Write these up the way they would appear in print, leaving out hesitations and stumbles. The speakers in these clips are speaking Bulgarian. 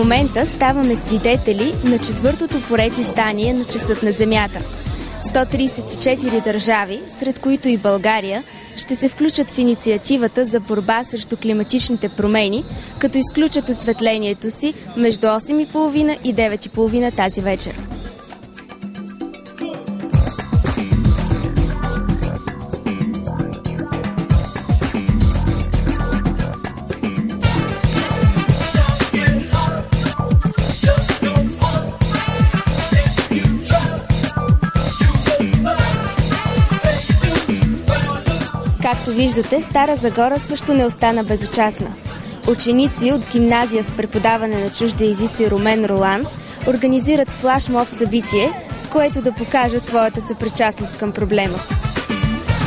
момента ставаме свидетели на четвъртото поред издание на Часът на Земята. 134 държави, сред които и България, ще се включат в инициативата за борба срещу климатичните промени, като изключат осветлението си между 8:30 и 9:30 тази вечер. Както виждате, Стара Загора също не остана безучастна. Ученици от гимназия с преподаване на чужди езици Румен Ролан организират флашмоб събитие, с което да покажат своята съпричастност към проблема.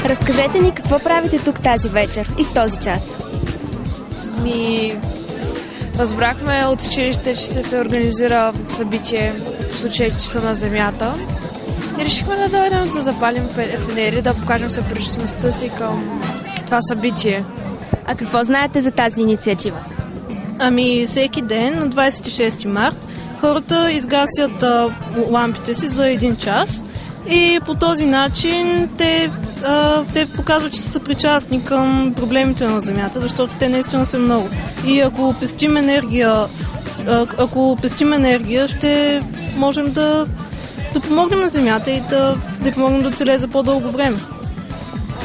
Разкажете ни какво правите тук тази вечер и в този час. Разбрахме от училище, че ще се организира събитие в случай Часа на Земята. И решихме да дойдем, за да запалим фенери, да покажем съпричастността си към това събитие. А какво знаете за тази инициатива? Всеки ден, на 26 март, хората изгасят лампите си за 1 час и по този начин те показват, че са съпричастни към проблемите на Земята, защото те наистина са много. И ако пестим енергия, ще можем да помогнем на Земята и да помогнем да оцелее за по-дълго време.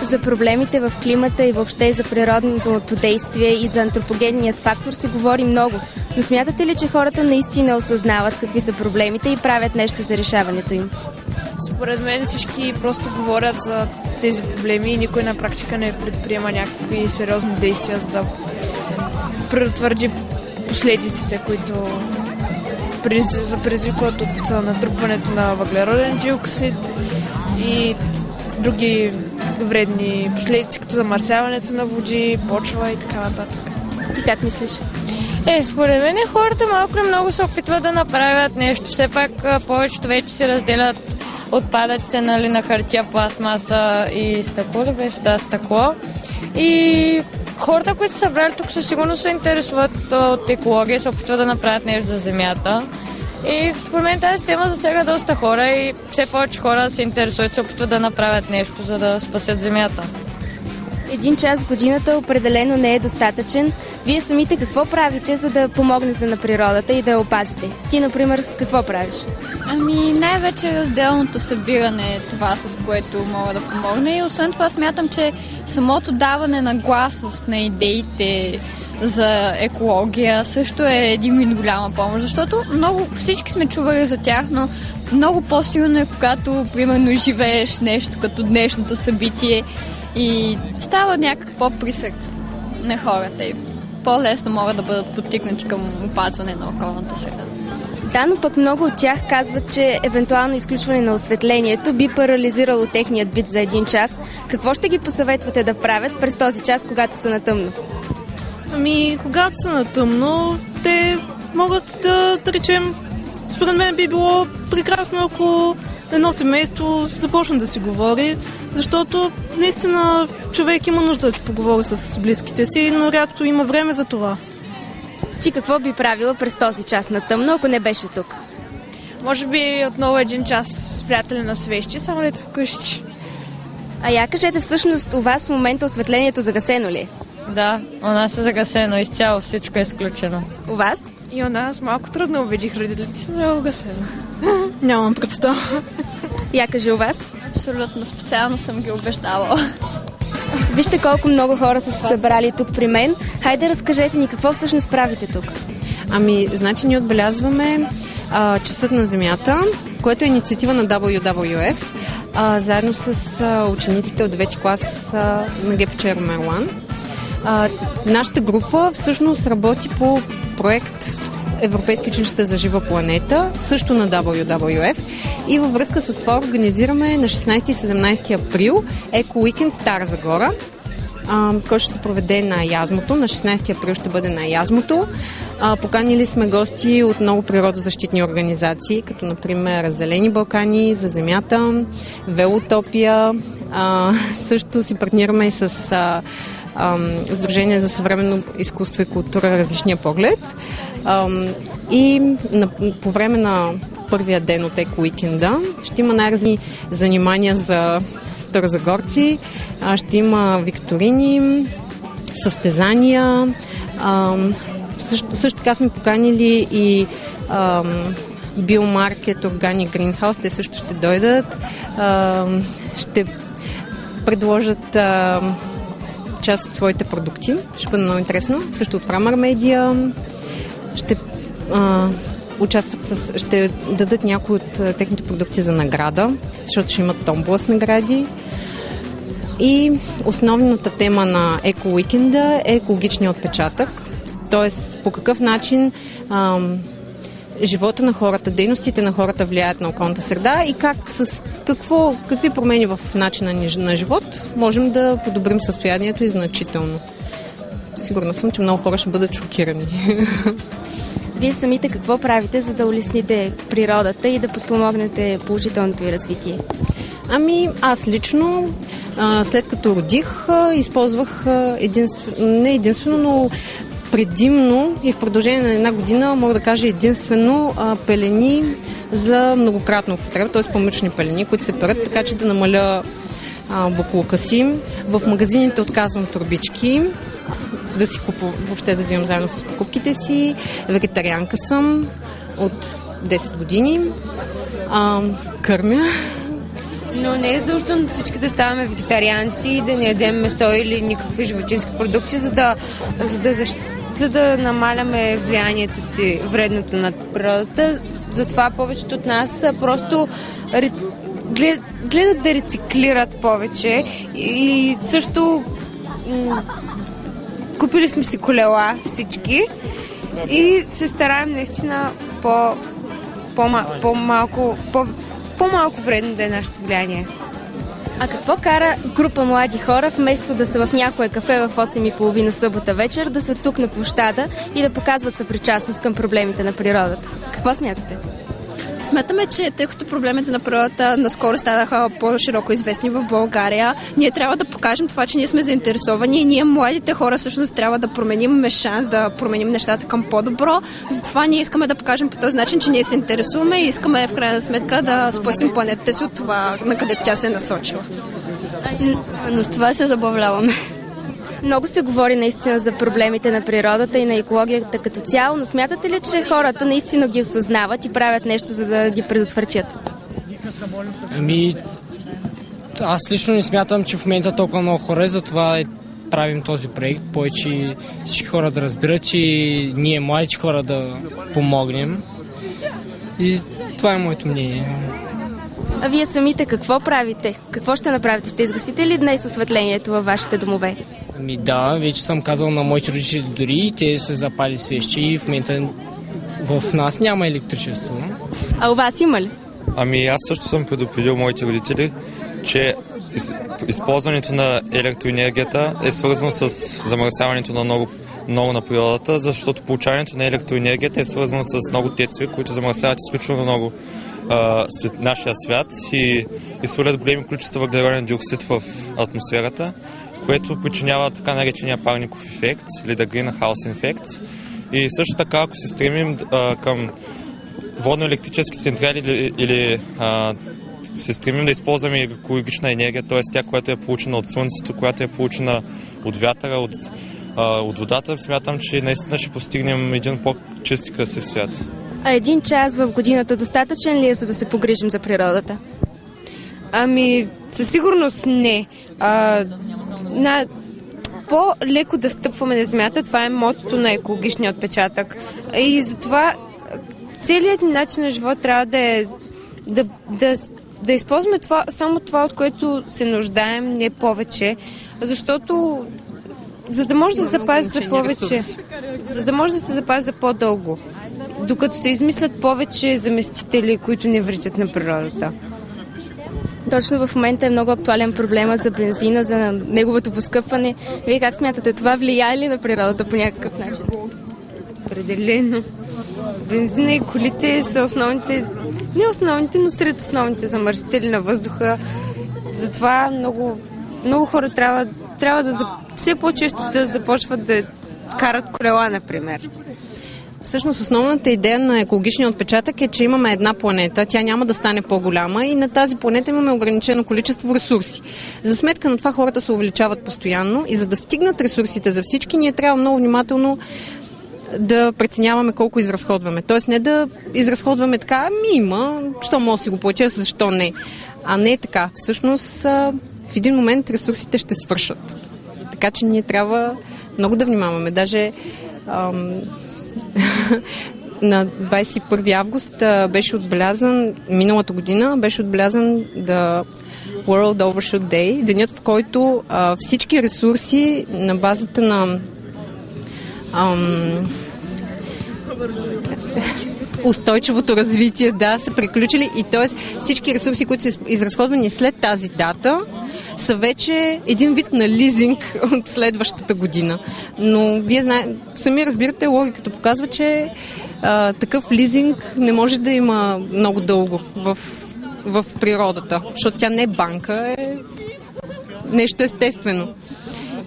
За проблемите в климата и въобще за природното действие и за антропогенният фактор се говори много. Но смятате ли, че хората наистина осъзнават какви са проблемите и правят нещо за решаването им? Според мен всички просто говорят за тези проблеми и никой на практика не предприема някакви сериозни действия, за да предотврати последиците, които се предизвикват от натрупването на въглероден диоксид и други вредни последици, като замърсяването на води, почва и така нататък. Ти как мислиш? Според мен хората малко или много се опитват да направят нещо. Все пак повечето вече се разделят отпадъците на хартия, пластмаса и стъкло, стъкло. И хората, които са събрали тук, със сигурност се интересуват от екология, се опитват да направят нещо за Земята. И според мен тази тема засяга доста хора и все повече хора се интересуват, се опитват да направят нещо, за да спасят Земята. 1 час в годината определено не е достатъчен. Вие самите какво правите, за да помогнете на природата и да я опазите? Ти, например, с какво правиш? Най-вече разделното събиране е това, с което мога да помогна. И освен това смятам, че самото даване на гласност на идеите за екология също е един вид голяма помощ, защото всички сме чували за тях, но много по-силно е, когато, примерно, живееш нещо като днешното събитие и става някак по-при сърце на хората и по-лесно могат да бъдат подтикнати към опазване на околната среда. Да, но пък много от тях казват, че евентуално изключване на осветлението би парализирало техният бит за 1 час. Какво ще ги посъветвате да правят през този час, когато са на тъмно? Когато са на тъмно, те могат да речем, според мен би било прекрасно, ако едно семейство започне да си говори, защото наистина човек има нужда да си поговори с близките си, но рядко има време за това. Ти какво би правила през този час на тъмно, ако не беше тук? Може би отново 1 час с приятели на свещи, само дето вкъщи. А я кажете, всъщност у вас в момента осветлението загасено ли? Да, у нас е загасено, изцяло всичко е изключено. У вас? И у нас малко трудно убедих родителите си, но е угасено. Нямам представа. Я кажи у вас? Абсолютно, специално съм ги убеждавала. Вижте колко много хора са се събрали тук при мен. Хайде, разкажете ни какво всъщност правите тук. Значи ние отбелязваме Часът на Земята, което е инициатива на WWF, заедно с учениците от 9 клас на ГПЧ Румен Ролан. Нашата група всъщност работи по проект Европейски училища за жива планета, също на WWF, и във връзка с това организираме на 16 и 17 април Еко Уикенд Стара Загора, който ще се проведе на Язмото. На 16 април ще бъде на Язмото. Поканили сме гости от много природозащитни организации, като например Зелени Балкани, За Земята, Велотопия. Също си партнираме и с Сдружение за съвременно изкуство и култура Различния поглед. И по време на първия ден от Еко-уикенда ще има най-разни занимания за старозагорци, ще има викторини, състезания. Също така сме поканили и Биомаркет, Organic Greenhouse, те също ще дойдат, ще предложат част от своите продукти. Ще бъде много интересно. Също от Framar Media ще участват ще дадат някои от техните продукти за награда, защото ще имат томбола с награди. И основната тема на Еко-уикенда е екологичния отпечатък. Тоест, по какъв начин живота на хората, дейностите на хората влияят на околната среда и какви промени в начина на живот можем да подобрим състоянието и значително. Сигурна съм, че много хора ще бъдат шокирани. Вие самите какво правите, за да улесните природата и да подпомогнете положителното й развитие? Аз лично, след като родих, използвах не единствено, но предимно и в продължение на една година, мога да кажа единствено, пелени за многократна употреба, т.е. памъчни пелени, които се перат, така че да намаля буклука си. В магазините отказвам турбички, да си въобще да взимам заедно с покупките си. Вегетарианка съм от 10 години. Кърмя. Но не е задължително всички да ставаме вегетарианци и да не ядем месо или никакви животински продукти, за да намаляме влиянието си, вредното над природата. Затова повечето от нас просто гледат да рециклират повече и също купили сме си колела всички и се стараем наистина по-малко вредно да е нашето влияние. А какво кара група млади хора, вместо да са в някое кафе в 8:30 събота вечер, да са тук на площада и да показват съпричастност към проблемите на природата? Какво смятате? Смятаме, че тъй като проблемите на природата наскоро станаха по-широко известни в България, ние трябва да покажем това, че ние сме заинтересовани и ние, младите хора, всъщност трябва да променим шанс, да променим нещата към по-добро. Затова ние искаме да покажем по този начин, че ние се интересуваме и искаме в крайна сметка да спасим планетата си от това, на където тя се е насочила. Но с това се забавляваме. Много се говори наистина за проблемите на природата и на екологията като цяло, но смятате ли, че хората наистина ги осъзнават и правят нещо, за да ги предотвратят? Аз лично не смятам, че в момента толкова много хора, затова правим този проект, повече всички хора да разбират, че ние, младите хора, да помогнем. И това е моето мнение. А вие самите какво правите? Какво ще направите? Ще изгасите ли днес осветлението във вашите домове? Да, вече съм казал на моите родители дори и те са запали свещи и в момента в нас няма електричество. А у вас има ли? Аз също съм предупредил моите родители, че използването на електроенергията е свързано с замърсяването на много на природата, защото получаването на електроенергията е свързано с много тецове, които замърсяват изключително много нашия свят и изхвърлят големи количества въглероден диоксид в атмосферата, което причинява така наречения парников ефект или да greenhouse ефект. И също така, ако се стремим към водно-електрически централи или се стремим да използваме екологична енергия, т.е. тя, която е получена от слънцето, която е получена от вятъра, от водата, смятам, че наистина ще постигнем един по-чист и красив свят. А 1 час в годината достатъчен ли е, за да се погрижим за природата? Със сигурност не. По-леко да стъпваме на земята, това е мотото на екологичния отпечатък. И затова целият ни начин на живот трябва да е да използваме само това, от което се нуждаем, не повече, защото за да може да се запази за повече, за да може да се запази за по-дълго, докато се измислят повече заместители, които не вредят на природата. Точно в момента е много актуален проблема за бензина, за неговото поскъпване. Вие как смятате, това влияе ли на природата по някакъв начин? Определено. Бензина и колите са основните, не основните, но сред основните замърсители на въздуха. Затова много хора трябва трябва все по-често да започват да карат колела, например. Всъщност основната идея на екологичния отпечатък е, че имаме една планета, тя няма да стане по-голяма и на тази планета имаме ограничено количество ресурси. За сметка на това хората се увеличават постоянно и за да стигнат ресурсите за всички, ние трябва много внимателно да преценяваме колко изразходваме. Тоест не да изразходваме така, има, що мога да си го платя, защо не. А не е така. Всъщност в един момент ресурсите ще свършат. Така че ние трябва много да внимаваме. Даже на 21 август беше отбелязан, миналата година беше отбелязан The World Overshoot Day, денят, в който всички ресурси на базата на устойчивото развитие, са приключили и т.е. всички ресурси, които са изразходвани след тази дата, са вече един вид на лизинг от следващата година. Но вие сами разбирате, логиката показва, че такъв лизинг не може да има много дълго в природата, защото тя не е банка, е нещо естествено.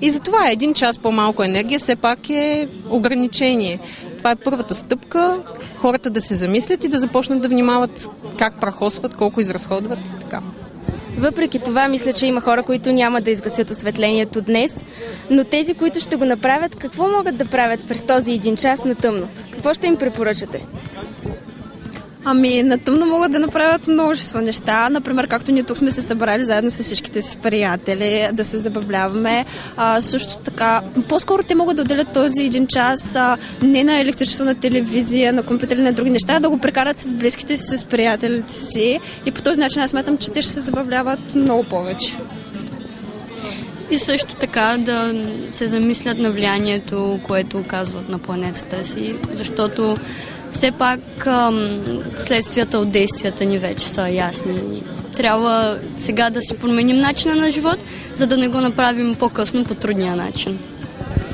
И затова 1 час по-малко енергия все пак е ограничение. Това е първата стъпка, хората да се замислят и да започнат да внимават как прахосват, колко изразходват и така. Въпреки това, мисля, че има хора, които няма да изгасят осветлението днес, но тези, които ще го направят, какво могат да правят през този 1 час на тъмно? Какво ще им препоръчате? На тъмно могат да направят множество неща. Например, както ние тук сме се събрали заедно с всичките си приятели, да се забавляваме. Също така, по-скоро те могат да отделят този 1 час не на електричество, на телевизия, на компютър, на други неща, да го прекарат с близките си, с приятелите си. И по този начин аз смятам, че те ще се забавляват много повече. И също така да се замислят на влиянието, което оказват на планетата си, защото все пак последствията от действията ни вече са ясни. Трябва сега да си променим начина на живот, за да не го направим по-късно по трудния начин.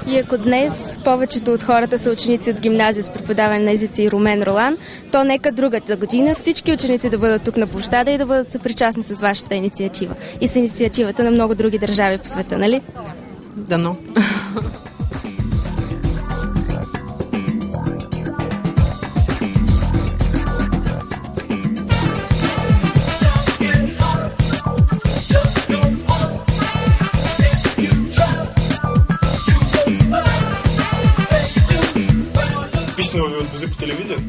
И ако днес повечето от хората са ученици от гимназия с преподаване на езици Румен Ролан, то нека другата година всички ученици да бъдат тук на площада и да бъдат съпричастни с вашата инициатива и с инициативата на много други държави по света, нали? Дано. Писано ви отвози по телевизията.